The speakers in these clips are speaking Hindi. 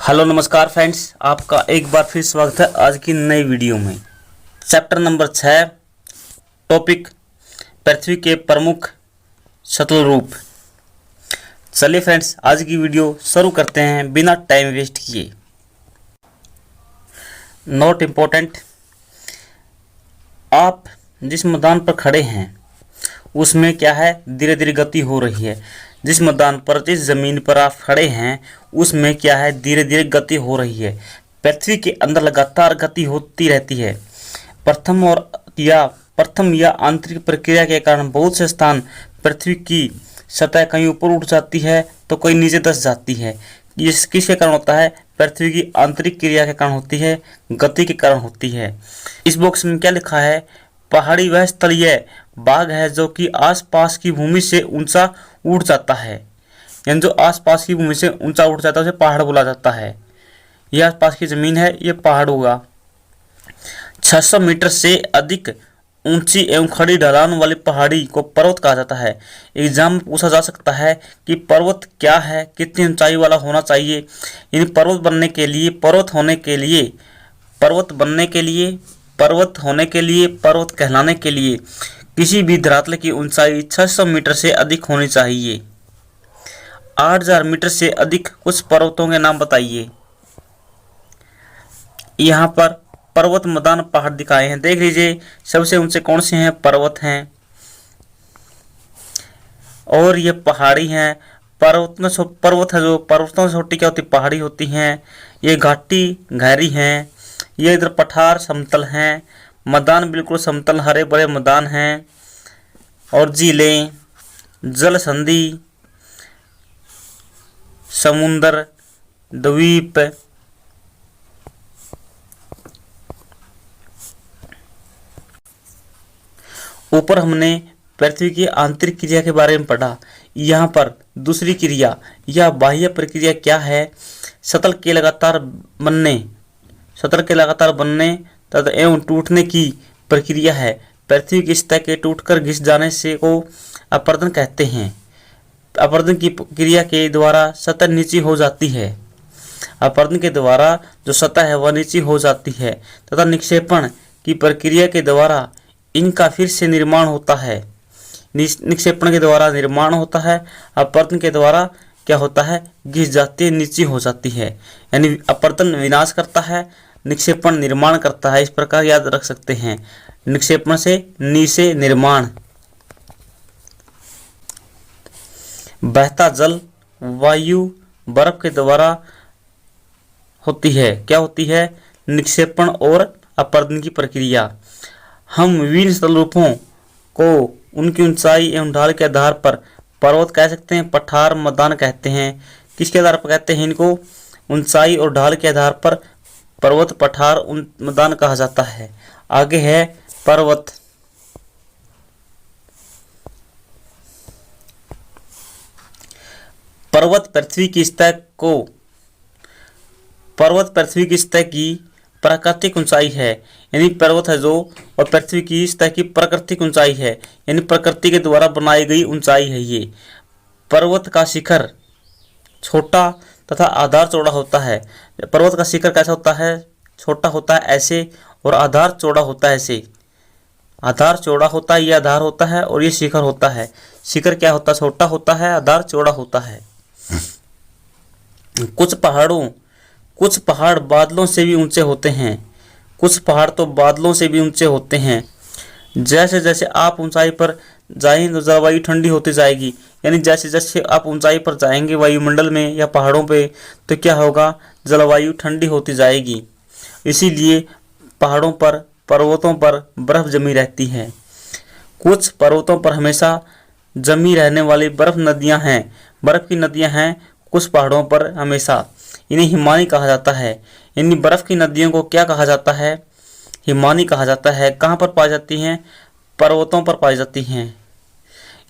हेलो नमस्कार फ्रेंड्स, आपका एक बार फिर स्वागत है आज की नई वीडियो में। चैप्टर नंबर 6, टॉपिक पृथ्वी के प्रमुख शटल रूप। चलिए फ्रेंड्स, आज की वीडियो शुरू करते हैं बिना टाइम वेस्ट किए। नोट इम्पोर्टेंट, आप जिस मैदान पर खड़े हैं उसमें क्या है, धीरे धीरे गति हो रही है। जिस मैदान पर, जिस ज़मीन पर आप खड़े हैं उसमें क्या है, धीरे धीरे गति हो रही है। पृथ्वी के अंदर लगातार गति होती रहती है। प्रथम या आंतरिक प्रक्रिया के कारण बहुत से स्थान पृथ्वी की सतह कहीं ऊपर उठ जाती है तो कहीं नीचे धंस जाती है। ये किसके कारण होता है? पृथ्वी की आंतरिक क्रिया के कारण होती है, गति के कारण होती है। इस बॉक्स में क्या लिखा है? पहाड़ी वह स्थलीय भाग है जो कि आसपास की भूमि से ऊंचा उठ जाता है। यानी जो आसपास की भूमि से ऊंचा उठ जाता है उसे पहाड़ बोला जाता है। यह आसपास की जमीन है, यह पहाड़ होगा। 600 मीटर से अधिक ऊंची एवं खड़ी ढलान वाली पहाड़ी को पर्वत कहा जाता है। एग्जाम में पूछा जा सकता है कि पर्वत क्या है, कितनी ऊंचाई वाला होना चाहिए। यानी पर्वत बनने के लिए, पर्वत कहलाने के लिए किसी भी धरातल की ऊंचाई 600 मीटर से अधिक होनी चाहिए। 8000 मीटर से अधिक कुछ पर्वतों के नाम बताइए। यहाँ पर पर्वत मैदान पहाड़ दिखाए हैं, देख लीजिए सबसे ऊंचे कौन से हैं? पर्वत हैं और ये पहाड़ी हैं। पर्वत है जो पर्वतों से छोटी क्या होती, पहाड़ी होती हैं। ये घाटी गहरी हैं। ये इधर पठार समतल हैं। मैदान बिल्कुल समतल हरे भरे मैदान हैं। और झीलें, जल संधि, समुद्र, द्वीप, ऊपर हमने पृथ्वी की आंतरिक क्रिया के बारे में पढ़ा। यहाँ पर दूसरी क्रिया या बाह्य प्रक्रिया क्या है? सतल के लगातार बनने तथा एवं टूटने की प्रक्रिया है। पृथ्वी की सतह के टूटकर घिस जाने से को अपरदन कहते हैं। अपरदन की क्रिया के द्वारा सतह नीची हो जाती है। अपरदन के द्वारा जो सतह है वह नीची हो जाती है तथा निक्षेपण की प्रक्रिया के द्वारा इनका फिर से निर्माण होता है। निक्षेपण के द्वारा निर्माण होता है, अपरदन के द्वारा क्या होता है? घिस जाती है, नीची हो जाती है। यानी अपरदन विनाश करता है, निक्षेपण निर्माण करता है। इस प्रकार याद रख सकते हैं, निक्षेपण से नीचे निर्माण। बहता जल, वायु, बर्फ के द्वारा होती है। क्या होती है? निक्षेपण और अपरदन की प्रक्रिया। हम विभिन्न स्थल रूपों को उनकी ऊंचाई एवं ढाल के आधार पर पर्वत कह सकते हैं, पठार, मैदान कहते हैं। किसके आधार पर कहते हैं इनको? ऊंचाई और ढाल के आधार पर पर्वत, पठार, मैदान कहा जाता है। आगे है पर्वत। पर्वत पृथ्वी की सतह की प्राकृतिक ऊंचाई है। यानी पर्वत है जो, और पृथ्वी की सतह की प्राकृतिक ऊंचाई है, यानी प्रकृति के द्वारा बनाई गई ऊंचाई है ये। पर्वत का शिखर छोटा तथा आधार चौड़ा होता है। पर्वत का शिखर कैसा होता है? छोटा होता है ऐसे, और आधार चौड़ा होता है ऐसे। आधार चौड़ा होता है, ये आधार होता है, और ये शिखर होता है। शिखर क्या होता है? छोटा होता है, आधार चौड़ा होता है। कुछ पहाड़ बादलों से भी ऊंचे होते हैं। कुछ पहाड़ तो बादलों से भी ऊंचे होते हैं। जैसे जैसे आप ऊंचाई पर जाएंगे तो जलवायु ठंडी होती जाएगी। यानी जैसे जैसे आप ऊंचाई पर जाएंगे वायुमंडल में या पहाड़ों पे, तो क्या होगा? जलवायु ठंडी होती जाएगी। इसीलिए पहाड़ों पर, पर्वतों पर बर्फ जमी रहती है। कुछ पर्वतों पर हमेशा जमी रहने वाली बर्फ की नदियां हैं। कुछ पहाड़ों पर हमेशा, इन्हें हिमानी कहा जाता है। यानी बर्फ की नदियों को क्या कहा जाता है? हिमानी कहा जाता है। कहाँ पर पाई जाती हैं? पर्वतों पर पाई जाती हैं।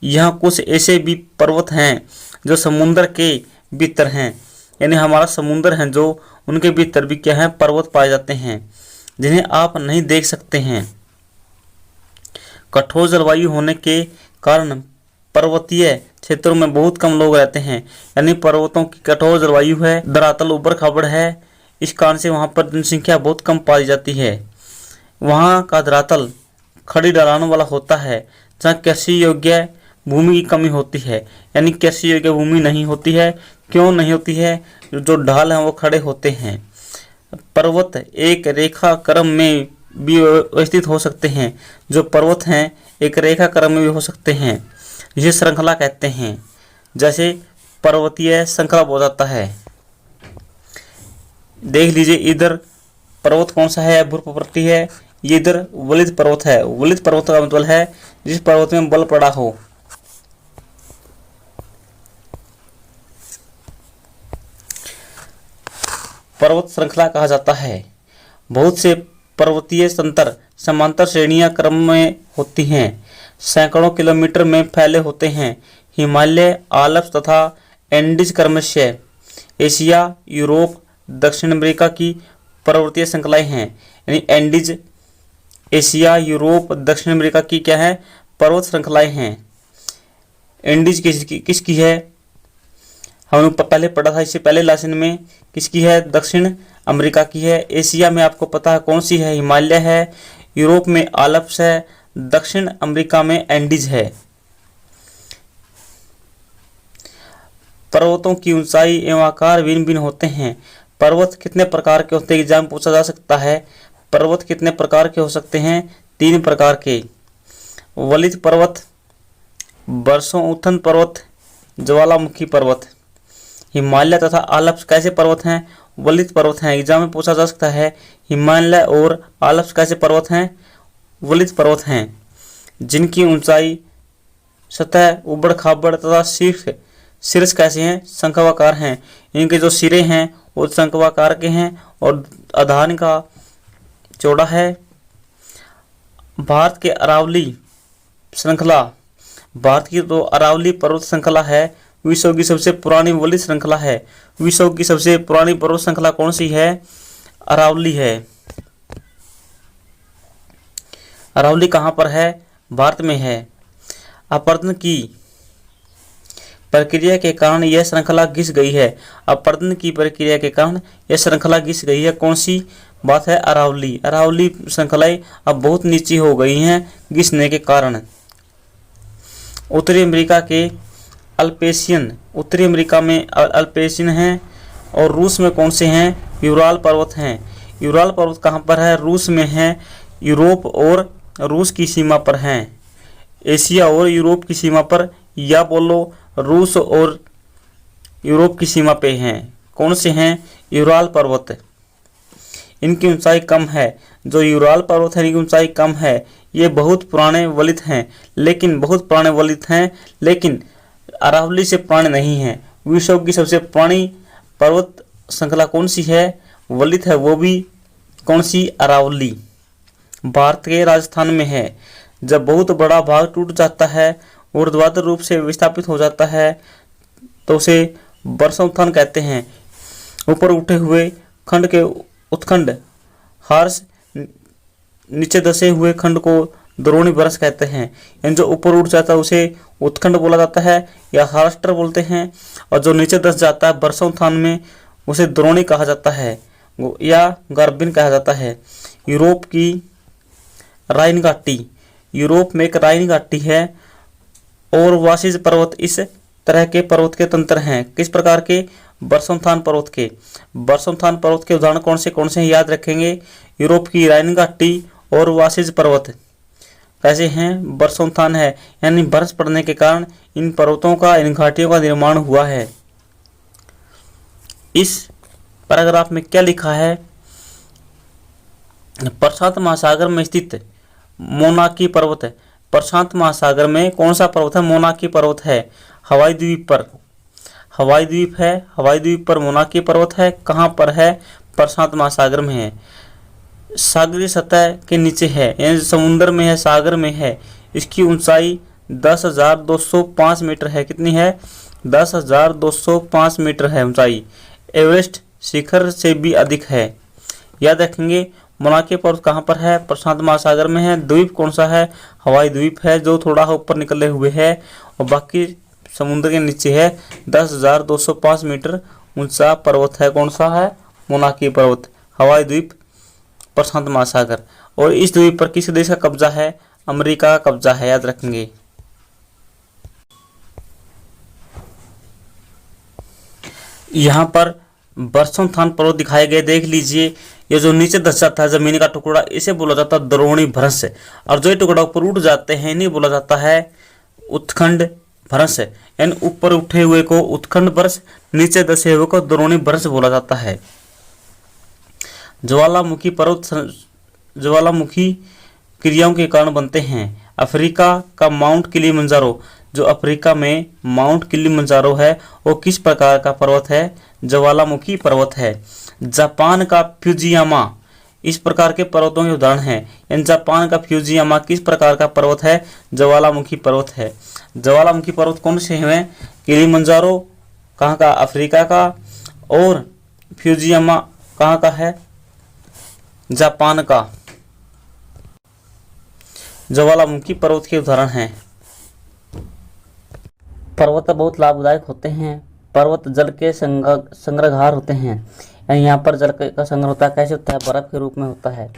यहाँ कुछ ऐसे भी पर्वत हैं जो समुद्र के भीतर हैं। यानी हमारा समुद्र है जो, उनके भीतर भी क्या है? पर्वत पाए जाते हैं, जिन्हें आप नहीं देख सकते हैं। कठोर जलवायु होने के कारण पर्वतीय क्षेत्रों में बहुत कम लोग रहते हैं, यानी पर्वतों की कठोर जलवायु है, धरातल ऊबड़ खाबड़ है, इस कारण से वहाँ पर जनसंख्या बहुत कम पाई जाती है। वहाँ का धरातल खड़ी ढलानों वाला होता है, जहाँ कृषि योग्य भूमि की कमी होती है, यानी कृषि योग्य भूमि नहीं होती है। क्यों नहीं होती है? जो ढाल हैं वो खड़े होते हैं। पर्वत एक रेखा क्रम में भी व्यवस्थित हो सकते हैं। जो पर्वत हैं एक रेखा क्रम में भी हो सकते हैं, इसे श्रृंखला कहते हैं। जैसे पर्वतीय श्रृंखला बोला जाता है। देख लीजिए, इधर पर्वत कौन सा है? भूर प्रवृत्ति है। ये इधर वलित पर्वत है। वलित पर्वत का मतलब है जिस पर्वत में बल पड़ा हो। पर्वत श्रृंखला कहा जाता है। बहुत से पर्वतीय तंत्र समांतर श्रेणियां क्रम में होती हैं, सैकड़ों किलोमीटर में फैले होते हैं। हिमालय, आल्प्स तथा एंडीज क्रमशः एशिया, यूरोप, दक्षिण अमेरिका की पर्वतीय श्रृंखलाएं हैं। यानी एंडीज एशिया, यूरोप, दक्षिण अमेरिका की क्या है? पर्वत श्रृंखलाएं हैं। एंडीज किसकी है? हमने पहले पढ़ा था इससे पहले लेसन में। किसकी है? दक्षिण अमेरिका की है। एशिया में आपको पता है कौन सी है? हिमालय है। यूरोप में आल्प्स है। दक्षिण अमेरिका में एंडीज है। पर्वतों की ऊंचाई एवं आकार भिन्न भिन्न होते हैं। पर्वत कितने प्रकार के होते हैं? एग्जाम पूछा जा सकता है। पर्वत कितने प्रकार के हो सकते हैं? 3 प्रकार के। वलित पर्वत, वर्षोत्तन पर्वत, ज्वालामुखी पर्वत। हिमालय तथा आल्प्स कैसे पर्वत हैं? वलित पर्वत हैं। एग्जाम में पूछा जा सकता है हिमालय और आल्प्स कैसे पर्वत हैं? वलित पर्वत हैं, जिनकी ऊंचाई, सतह ऊबड़ खाबड़ तथा शीर्ष कैसे हैं? शंक्वाकार हैं। इनके जो सिरे हैं वो शंक्वाकार के हैं और आधार का चौड़ा है। भारत के अरावली श्रृंखला, भारत की तो अरावली पर्वत श्रृंखला है, विश्व की सबसे पुरानी वलित श्रृंखला है। विश्व की सबसे पुरानी पर्वत श्रृंखला कौन सी है? अरावली है। अरावली कहाँ पर है? भारत में है। अपरदन की प्रक्रिया के कारण यह श्रृंखला घिस गई है। अपरदन की प्रक्रिया के कारण यह श्रृंखला घिस गई है। कौन सी बात है? अरावली। अरावली श्रृंखलाएं अब बहुत नीची हो गई हैं घिसने के कारण। उत्तरी अमेरिका के अल्पेशियन, उत्तरी अमेरिका में अल्पेशियन हैं। और रूस में कौन से हैं? यूराल पर्वत हैं। यूराल पर्वत कहाँ पर है? रूस में है। यूरोप और रूस की सीमा पर हैं। एशिया और यूरोप की सीमा पर, या बोलो रूस और यूरोप की सीमा पे हैं। कौन से हैं? यूराल पर्वत। इनकी ऊंचाई कम है। जो यूराल पर्वत है इनकी ऊंचाई कम है। ये बहुत पुराने वलित हैं, लेकिन अरावली से पुराने नहीं हैं। विश्व की सबसे पुरानी पर्वत श्रृंखला कौन सी है? वलित है, वो भी कौन सी? अरावली। भारत के राजस्थान में है। जब बहुत बड़ा भाग टूट जाता है, ऊर्ध्वाधर रूप से विस्थापित हो जाता है, तो उसे वर्षोत्थान कहते हैं। ऊपर उठे हुए खंड के उत्खंड हार्स, नीचे धसे हुए खंड को द्रोणी बरस कहते हैं। यानी जो ऊपर उठ जाता है उसे उत्खंड बोला जाता है या हार्स्टर बोलते हैं, और जो नीचे धस जाता है वर्षोत्थान में उसे द्रोणी कहा जाता है या गार्बिन कहा जाता है। यूरोप की राइन घाटी, यूरोप में एक राइन घाटी है और वासिज पर्वत इस तरह के पर्वत के तंत्र हैं। किस प्रकार के? वर्षोत्थान पर्वत के। वर्षोत्थान पर्वत के उदाहरण कौन से हैं? याद रखेंगे, यूरोप की राइन घाटी और वासिज पर्वत कैसे हैं? वर्षोत्थान है, यानी बरस पड़ने के कारण इन पर्वतों का, इन घाटियों का निर्माण हुआ है। इस पैराग्राफ में क्या लिखा है? प्रशांत महासागर में स्थित मोनाकी पर्वत है। प्रशांत महासागर में कौन सा पर्वत है? मोनाकी पर्वत है। हवाई द्वीप पर, हवाई द्वीप है, हवाई द्वीप पर मोनाकी पर्वत है। कहाँ पर है? प्रशांत महासागर में है। सागरीय सतह के नीचे है, यानी समुद्र में है, सागर में है। इसकी ऊंचाई 10,205 मीटर है। कितनी है? 10,205 मीटर है ऊंचाई। एवरेस्ट शिखर से भी अधिक है। याद रखेंगे, मोनाकी पर्वत कहाँ पर है? प्रशांत महासागर में है। द्वीप कौन सा है? हवाई द्वीप है, जो थोड़ा ऊपर निकले हुए है, और बाकी समुद्र के नीचे है। 10,205 मीटर ऊंचा पर्वत है। कौन सा है? मोनाकी पर्वत, हवाई द्वीप, प्रशांत महासागर। और इस द्वीप पर किस देश का कब्जा है? अमेरिका का कब्जा है, याद रखेंगे। यहाँ पर बरसोथान पर्वत दिखाए गए, देख लीजिए। ये जो नीचे धस जाता है जमीन का टुकड़ा, इसे बोला जाता है द्रोणी भ्रंश। और जो ये टुकड़ा ऊपर उठ जाते हैं इन्हें बोला जाता है उत्खंड भ्रंश। यानी ऊपर उठे हुए को उत्खंड भ्रंश, नीचे धसे हुए को द्रोणी भ्रंश बोला जाता है। ज्वालामुखी पर्वत ज्वालामुखी क्रियाओं के कारण बनते हैं। अफ्रीका का माउंट किलिमंजारो, जो अफ्रीका में माउंट किलिमंजारो है वो किस प्रकार का पर्वत है? ज्वालामुखी पर्वत है। जापान का फ्यूजियामा इस प्रकार के पर्वतों के उदाहरण हैं। यानी जापान का फ्यूजियामा किस प्रकार का पर्वत है? ज्वालामुखी पर्वत है। ज्वालामुखी पर्वत कौन से हैं? किलिमंजारो कहाँ का? अफ्रीका का। और फ्यूजियामा कहाँ का है? जापान का। ज्वालामुखी पर्वत के उदाहरण हैं। पर्वत बहुत लाभदायक होते हैं। पर्वत जल के संग्रहगार होते हैं। यानी यहाँ पर जल का संग्रह होता है। कैसे होता है? बर्फ के रूप में होता है।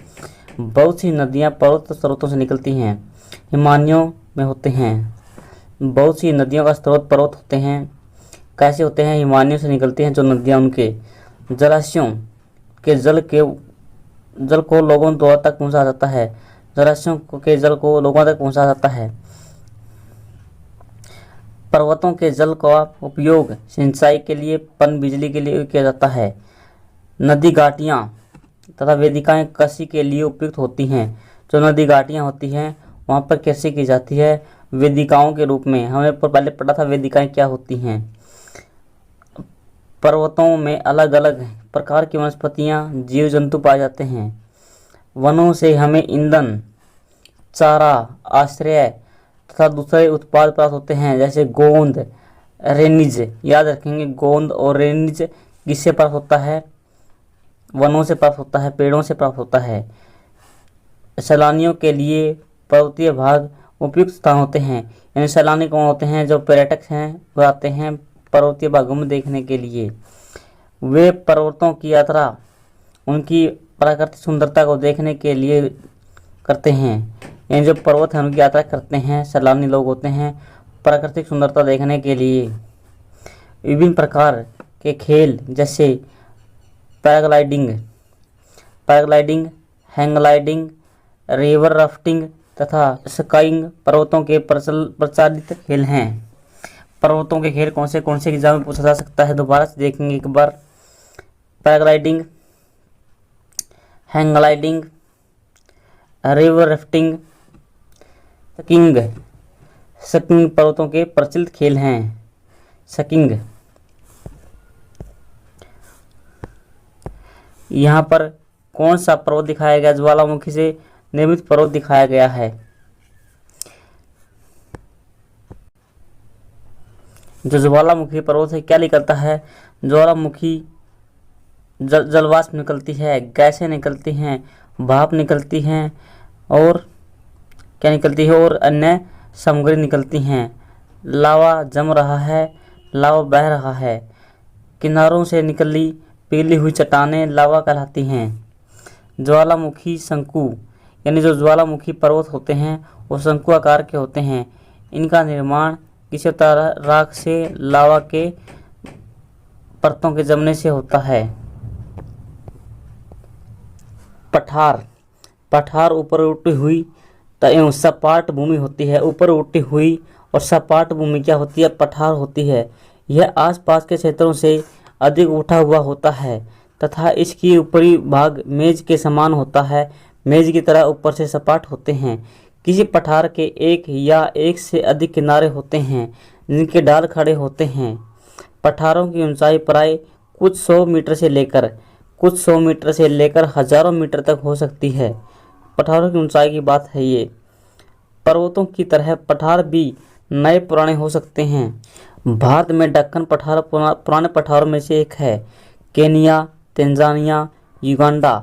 बहुत सी नदियाँ पर्वत स्रोतों से निकलती हैं, हिमालयों में होते हैं। बहुत सी नदियों का स्रोत पर्वत होते हैं। कैसे होते हैं? हिमालयों से निकलती हैं जो नदियाँ, उनके जलाशयों के जल को लोगों द्वारा तक पहुँचा जाता है। जलाशयों के जल को लोगों तक पहुँचा जाता है। पर्वतों के जल का उपयोग सिंचाई के लिए, पनबिजली के लिए किया जाता है। नदी घाटियाँ तथा वेदिकाएं कृषि के लिए उपयुक्त होती हैं। जो नदी घाटियाँ होती हैं वहाँ पर कृषि की जाती है वेदिकाओं के रूप में। हमने पहले पढ़ा था वेदिकाएं क्या होती हैं। पर्वतों में अलग अलग प्रकार की वनस्पतियाँ, जीव जंतु पाए जाते हैं। वनों से हमें ईंधन, चारा, आश्रय तथा दूसरे उत्पाद प्राप्त होते हैं, जैसे गोंद, रेनिज। याद रखेंगे, गोंद और रेनिज किससे प्राप्त होता है? वनों से प्राप्त होता है, पेड़ों से प्राप्त होता है। सैलानियों के लिए पर्वतीय भाग उपयुक्त स्थान होते हैं। यानी सैलानी कौन होते हैं? जो पर्यटक हैं वो आते हैं पर्वतीय भागों में देखने के लिए। वे पर्वतों की यात्रा उनकी प्राकृतिक सुंदरता को देखने के लिए करते हैं। यानी जो पर्वत हैं उनकी यात्रा करते हैं, सैलानी लोग होते हैं प्राकृतिक सुंदरता देखने के लिए। विभिन्न प्रकार के खेल जैसे पैराग्लाइडिंग, हैंगलाइडिंग, रिवर राफ्टिंग तथा स्काइंग पर्वतों के प्रचलित खेल हैं। पर्वतों के खेल कौन से एग्जाम में पूछा जा सकता है? दोबारा से देखेंगे एक बार। पैराग्लाइडिंग, हैंगलाइडिंग, रिवर राफ्टिंग, स्कीइंग पर्वतों के प्रचलित खेल हैं। स्कीइंग। यहाँ पर कौन सा पर्वत दिखाया गया? ज्वालामुखी से निर्मित पर्वत दिखाया गया है। जो ज्वालामुखी पर्वत है क्या निकलता है? ज्वालामुखी जलवाष्प निकलती है, गैसें निकलती हैं, भाप निकलती हैं और क्या निकलती है? और अन्य सामग्री निकलती हैं। लावा जम रहा है, लावा बह रहा है। किनारों से निकली पिघली हुई चट्टानें लावा कहलाती हैं। ज्वालामुखी शंकु, यानी जो ज्वालामुखी पर्वत होते हैं वो शंकु आकार के होते हैं। इनका निर्माण किसी राख से लावा के परतों के जमने से होता है। पठार ऊपर उठी हुई एवं सपाट भूमि होती है। ऊपर उठी हुई और सपाट भूमि क्या होती है? पठार होती है। यह आसपास के क्षेत्रों से अधिक उठा हुआ होता है तथा इसकी ऊपरी भाग मेज के समान होता है। मेज की तरह ऊपर से सपाट होते हैं। किसी पठार के एक या एक से अधिक किनारे होते हैं जिनके ढाल खड़े होते हैं। पठारों की ऊंचाई प्राय कुछ सौ मीटर से लेकर हजारों मीटर तक हो सकती है। पठारों की ऊंचाई की बात है ये। पर्वतों की तरह पठार भी नए पुराने हो सकते हैं। भारत में दक्कन पठार पुराने पठारों में से एक है। केनिया, तंजानिया, युगांडा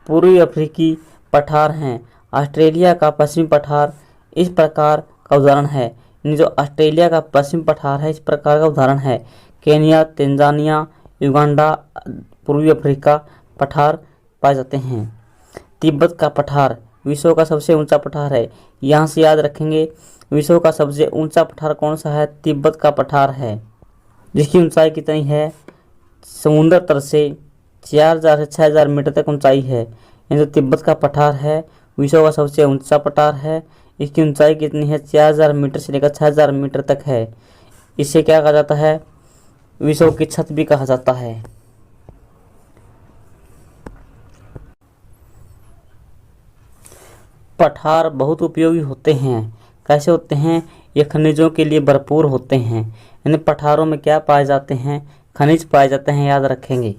पूर्वी अफ्रीकी पठार हैं। ऑस्ट्रेलिया का पश्चिमी पठार इस प्रकार का उदाहरण है। यानी जो ऑस्ट्रेलिया का पश्चिम पठार है इस प्रकार का उदाहरण है। केन्या, तंजानिया, युगांडा, पूर्वी अफ्रीका पठार पाए जाते हैं। तिब्बत का पठार विश्व का सबसे ऊंचा पठार है। यहाँ से याद रखेंगे विश्व का सबसे ऊंचा पठार कौन सा है? तिब्बत का पठार है, जिसकी ऊंचाई कितनी है? समुद्र तल से 4000 से 6000 मीटर तक ऊंचाई है। ये जो तिब्बत का पठार है विश्व का सबसे ऊंचा पठार है। इसकी ऊंचाई कितनी है? 4000 मीटर से लेकर 6000 मीटर तक है। इसे क्या कहा जाता है? विश्व की छत भी कहा जाता है। पठार बहुत उपयोगी होते हैं। कैसे होते हैं? ये खनिजों के लिए भरपूर होते हैं। यानी पठारों में क्या पाए जाते हैं? खनिज पाए जाते हैं, याद रखेंगे।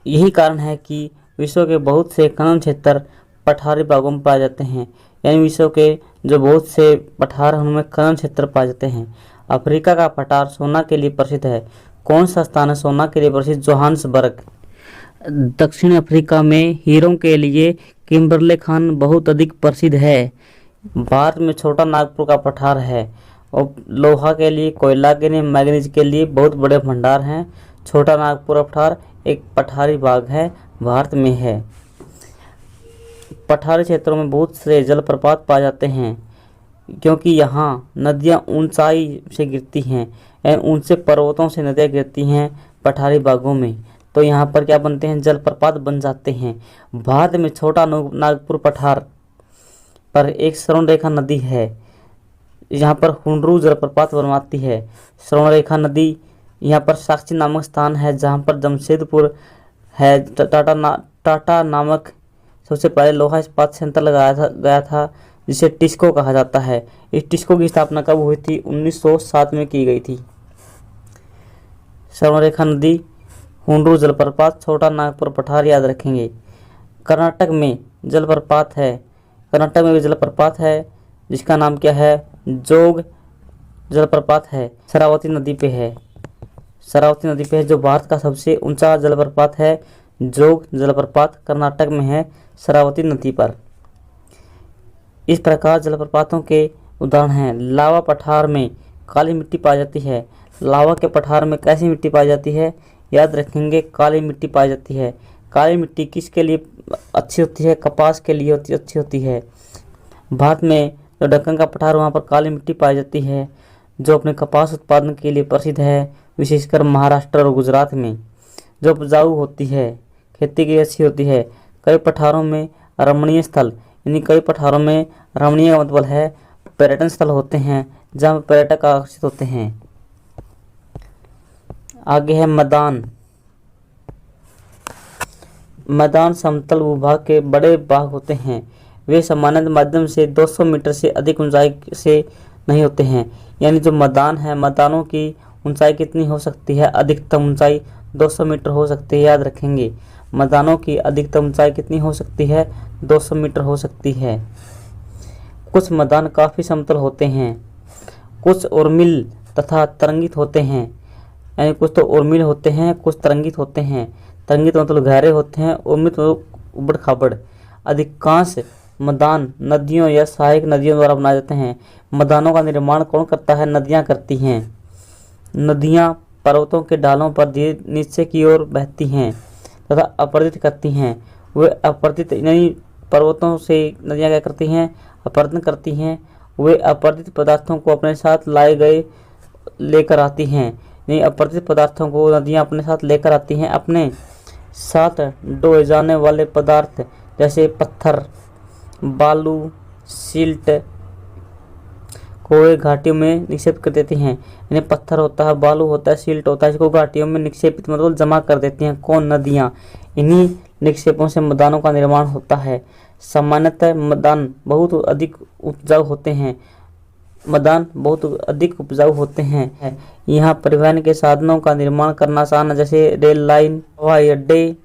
यही कारण है कि विश्व के बहुत से खनन क्षेत्र पठारी भागों में पाए जाते हैं। यानी विश्व के जो बहुत से पठार हैं उनमें खनन क्षेत्र पाए जाते हैं। अफ्रीका का पठार सोना के लिए प्रसिद्ध है। कौन सा स्थान है सोना के लिए प्रसिद्ध? जोहान्सबर्ग। दक्षिण अफ्रीका में हीरों के लिए किम्बरले खान बहुत अधिक प्रसिद्ध है। भारत में छोटा नागपुर का पठार है और लोहा के लिए, कोयला के लिए, मैग्नीज के लिए बहुत बड़े भंडार हैं। छोटा नागपुर पठार एक पठारी भाग है, भारत में है। पठारी क्षेत्रों में बहुत से जलप्रपात पाए जाते हैं क्योंकि यहाँ नदियाँ ऊंचाई से गिरती हैं। ऊंचे पर्वतों से नदियाँ गिरती हैं पठारी भागों में, तो यहाँ पर क्या बनते हैं? जलप्रपात बन जाते हैं। भारत में छोटा नागपुर पठार पर एक श्रवण रेखा नदी है। यहाँ पर हुंडरू जलप्रपात बनवाती है। श्रवण रेखा नदी यहाँ पर साक्षी नामक स्थान है जहाँ पर जमशेदपुर है। टाटा नामक सबसे पहले लोहा इस्पात संयंत्र लगाया गया था जिसे टिस्को कहा जाता है। इस टिस्को की स्थापना कब हुई थी? 1907 में की गई थी। श्रवण रेखा नदी, हुंडरू जलप्रपात, छोटा नागपुर पठार याद रखेंगे। कर्नाटक में जलप्रपात है। कर्नाटक में भी जलप्रपात है जिसका नाम क्या है? जोग जलप्रपात है। शरावती नदी पे है। शरावती नदी पे है जो भारत का सबसे ऊंचा जलप्रपात है। जोग जलप्रपात कर्नाटक में है, शरावती नदी पर। इस प्रकार जलप्रपातों के उदाहरण हैं। लावा पठार में काली मिट्टी पाई जाती है। लावा के पठार में कैसी मिट्टी पाई जाती है? याद रखेंगे, काली मिट्टी पाई जाती है। काली मिट्टी किसके लिए अच्छी होती है? कपास के लिए अच्छी होती है। भारत में जो दक्कन का पठार वहाँ पर काली मिट्टी पाई जाती है जो अपने कपास उत्पादन के लिए प्रसिद्ध है, विशेषकर महाराष्ट्र और गुजरात में, जो उपजाऊ होती है, खेती के लिए अच्छी होती है। कई पठारों में रमणीय स्थल, यानी कई पठारों में रमणीय का मतलब है पर्यटन स्थल होते हैं जहाँ पर्यटक आकर्षित होते हैं। आगे है मैदान। मैदान समतल भूभाग के बड़े भाग होते हैं। वे सामान्य माध्यम से 200 मीटर से अधिक ऊंचाई से नहीं होते हैं। यानी जो मैदान है, मैदानों की ऊंचाई कितनी हो सकती है? अधिकतम ऊंचाई 200 मीटर हो सकती है, याद रखेंगे। मैदानों की अधिकतम ऊंचाई कितनी हो सकती है? 200 मीटर हो सकती है। कुछ मैदान काफ़ी समतल होते हैं, कुछ उर्मिल तथा तरंगित होते हैं। यानी कुछ तो उर्मिल होते हैं, कुछ तरंगित होते हैं। तरंगित मतलब गहरे होते हैं, उर्मित मतलब उबड़ खाबड़। अधिकांश मैदान नदियों या सहायक नदियों द्वारा बनाए जाते हैं। मैदानों का निर्माण कौन करता है? नदियाँ करती हैं। नदियाँ पर्वतों के ढालों पर धीरे नीचे की ओर बहती हैं तथा अपरदित करती हैं। वे अपरदित यानी पर्वतों से नदियाँ क्या करती हैं? अपरदन करती हैं। वे अपरदित पदार्थों को अपने साथ लेकर आती हैं। यानी अपरदित पदार्थों को नदियाँ अपने साथ लेकर आती हैं। अपने साथ ढोए जाने वाले पदार्थ जैसे पत्थर, बालू, सिल्ट को घाटियों में निक्षेप कर देती हैं। यानी पत्थर होता है, बालू होता है, सिल्ट होता है, इसको घाटियों में निक्षेपित मतलब जमा कर देती हैं। कौन? नदियाँ। इन्हीं निक्षेपों से मैदानों का निर्माण होता है। सामान्यतः मैदान बहुत अधिक उपजाऊ होते हैं। मैदान बहुत अधिक उपजाऊ होते हैं। यहाँ परिवहन के साधनों का निर्माण करना आसान है, जैसे रेल लाइन, हवाई अड्डे,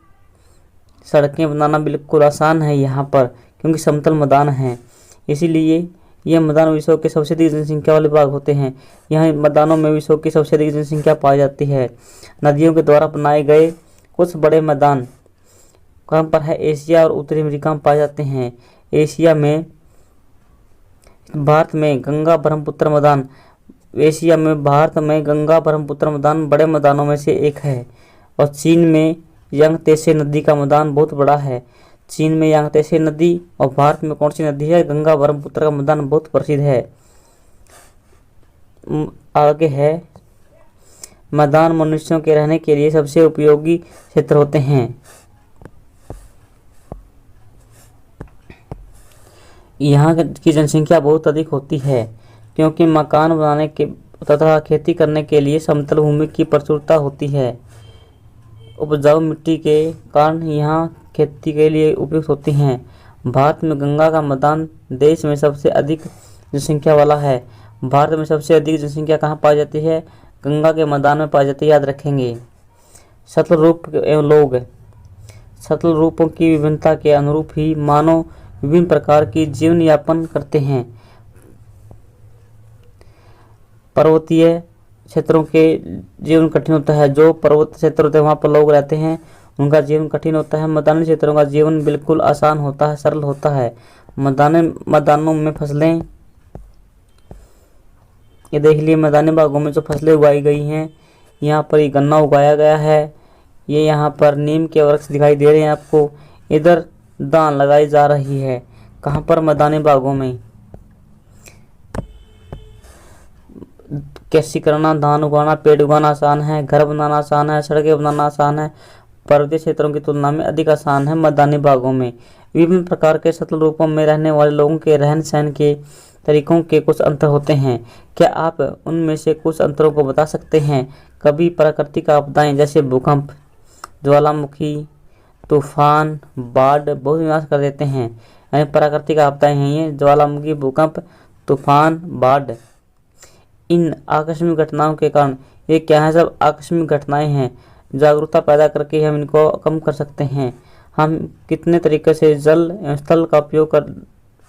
सड़कें बनाना बिल्कुल आसान है यहाँ पर क्योंकि समतल मैदान है। इसीलिए यह मैदान विश्व के सबसे अधिक जनसंख्या वाले भाग होते हैं। यहाँ मैदानों में विश्व की सबसे अधिक जनसंख्या पाई जाती है। नदियों के द्वारा बनाए गए कुछ बड़े मैदान कहाँ पर है? एशिया और उत्तरी अमेरिका में पाए जाते हैं। एशिया में भारत में गंगा ब्रह्मपुत्र मैदान एशिया में भारत में गंगा ब्रह्मपुत्र मैदान बड़े मैदानों में से एक है और चीन में यांगत्से नदी का मैदान बहुत बड़ा है। चीन में यांगत्से नदी और भारत में कौन सी नदी है? गंगा ब्रह्मपुत्र का मैदान बहुत प्रसिद्ध है। आगे है, मैदान मनुष्यों के रहने के लिए सबसे उपयोगी क्षेत्र होते हैं। यहाँ की जनसंख्या बहुत अधिक होती है क्योंकि मकान बनाने के तथा खेती करने के लिए समतल भूमि की प्रचुरता होती है। उपजाऊ मिट्टी के कारण यहाँ खेती के लिए उपयुक्त होती हैं। भारत में गंगा का मैदान देश में सबसे अधिक जनसंख्या वाला है। भारत में सबसे अधिक जनसंख्या कहाँ पाई जाती है? गंगा के मैदान में पाई जाती है, याद रखेंगे। सतल रूप एवं लोग, सतल रूपों की विभिन्नता के अनुरूप ही मानव विभिन्न प्रकार की जीवन यापन करते हैं। पर्वतीय क्षेत्रों के जीवन कठिन होता है। जो पर्वत क्षेत्र होते हैं वहाँ पर लोग रहते हैं, उनका जीवन कठिन होता है। मैदानी क्षेत्रों का जीवन बिल्कुल आसान होता है, सरल होता है। मैदानों में फसलें, ये देख लिए मैदानी भागों में जो फसलें उगाई गई हैं, यहाँ पर ये गन्ना उगाया गया है। ये यहाँ पर नीम के वृक्ष दिखाई दे रहे हैं आपको। इधर धान लगाई जा रही है। कहाँ पर? मैदानी भागों में। कृषि करना, धान उगाना, पेड़ उगाना आसान है, घर बनाना आसान है, सड़कें बनाना आसान है। पर्वतीय क्षेत्रों की तुलना में अधिक आसान है मैदानी भागों में। विभिन्न प्रकार के सतल रूपों में रहने वाले लोगों के रहन सहन के तरीकों के कुछ अंतर होते हैं। क्या आप उनमें से कुछ अंतरों को बता सकते हैं? कभी प्राकृतिक आपदाएं जैसे भूकंप, ज्वालामुखी, तूफान, बाढ़ बहुत विनाश कर देते हैं। यानी प्राकृतिक आपदाएं हैं ये, ज्वालामुखी, भूकंप, तूफान, बाढ़। इन आकस्मिक घटनाओं के कारण, ये क्या है? सब आकस्मिक घटनाएं हैं। जागरूकता पैदा करके हम इनको कम कर सकते हैं। हम कितने तरीके से जल एवं स्थल का उपयोग कर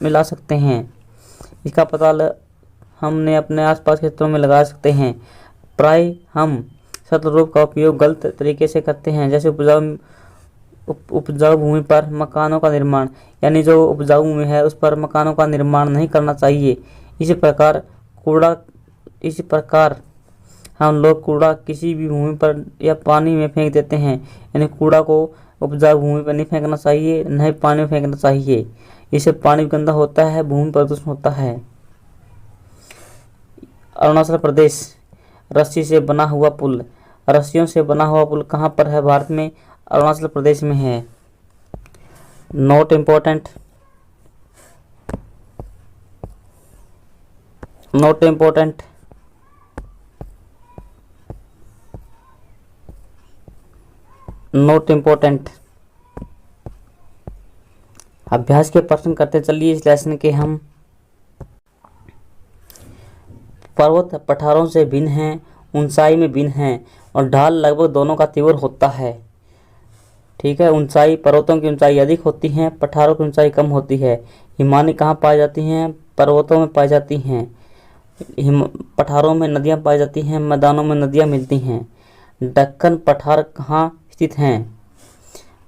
मिला सकते हैं, इसका पता हमने अपने आसपास क्षेत्रों में लगा सकते हैं। प्राय हम सतल रूप का उपयोग गलत तरीके से करते हैं, जैसे उपजाऊ भूमि पर मकानों का निर्माण, यानी जो उपजाऊ भूमि है उस पर मकानों का निर्माण नहीं करना चाहिए। इसी प्रकार हम लोग कूड़ा किसी भी भूमि पर या पानी में फेंक देते हैं। यानी कूड़ा को उपजाऊ भूमि पर नहीं फेंकना चाहिए, न ही पानी में फेंकना चाहिए। इससे पानी गंदा होता है, भूमि प्रदूषण होता है। अरुणाचल प्रदेश, रस्सी से बना हुआ पुल। रस्सियों से बना हुआ पुल कहाँ पर है? भारत में अरुणाचल प्रदेश में है। Note important, note important. Note important. अभ्यास के प्रश्न करते चलिए इस लेसन के हम। पर्वत पठारों से भिन्न हैं, ऊंचाई में भिन्न हैं और ढाल लगभग दोनों का तीव्र होता है। ठीक है, ऊंचाई, पर्वतों की ऊंचाई अधिक होती है, पठारों की ऊंचाई कम होती है। हिमानी कहाँ पाई जाती हैं? पर्वतों में पाई जाती हैं। पठारों में नदियाँ पाई जाती हैं, मैदानों में नदियाँ मिलती हैं। दक्कन पठार कहाँ स्थित हैं?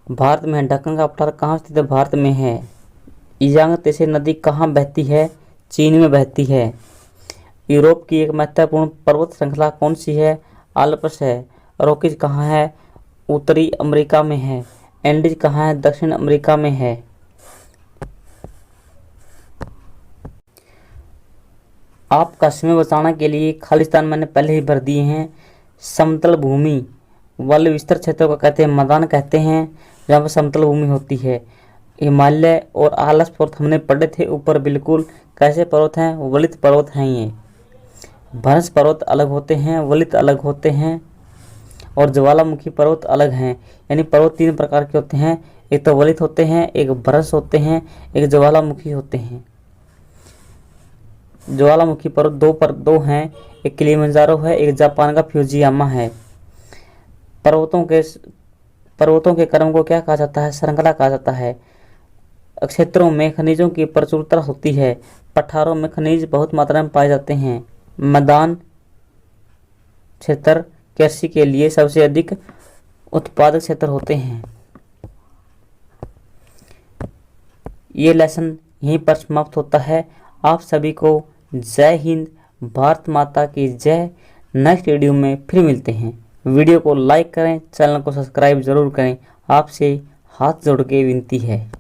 भारत में है। दक्कन का पठार कहाँ स्थित है? भारत में है। यांगत्से नदी कहाँ बहती है? चीन में बहती है। यूरोप की एक महत्वपूर्ण पर्वत श्रृंखला कौन सी है? आल्प्स है। रॉकीज कहाँ है? उत्तरी अमेरिका में है। एंडीज कहाँ है? दक्षिण अमेरिका में है। आपका समय बचाने के लिए खालिस्तान मैंने पहले ही भर दिए हैं। समतल भूमि वाले विस्तर क्षेत्रों को कहते हैं मैदान कहते हैं, जहाँ पर समतल भूमि होती है। हिमालय और आलस पर्वत हमने पढ़े थे ऊपर बिल्कुल। कैसे पर्वत हैं? वलित पर्वत हैं ये। भ्रंश पर्वत अलग होते हैं, वलित अलग होते हैं और ज्वालामुखी पर्वत अलग हैं। यानी पर्वत तीन प्रकार के होते हैं, एक तो वलित होते हैं, एक भ्रंश होते हैं, एक ज्वालामुखी होते हैं। ज्वालामुखी पर्वत दो हैं, एक किलिमंजारो है, एक जापान का फ्यूजियामा है। पर्वतों के क्रम को क्या कहा जाता है? श्रृंखला कहा जाता है। क्षेत्रों में खनिजों की प्रचुरता होती है। पठारों में खनिज बहुत मात्रा में पाए जाते हैं। मैदान क्षेत्र कृषि के लिए सबसे अधिक उत्पादक क्षेत्र होते हैं। ये लेसन यहीं पर समाप्त होता है। आप सभी को जय हिंद, भारत माता की जय। नेक्स्ट वीडियो में फिर मिलते हैं। वीडियो को लाइक करें, चैनल को सब्सक्राइब जरूर करें। आपसे हाथ जोड़ के विनती है।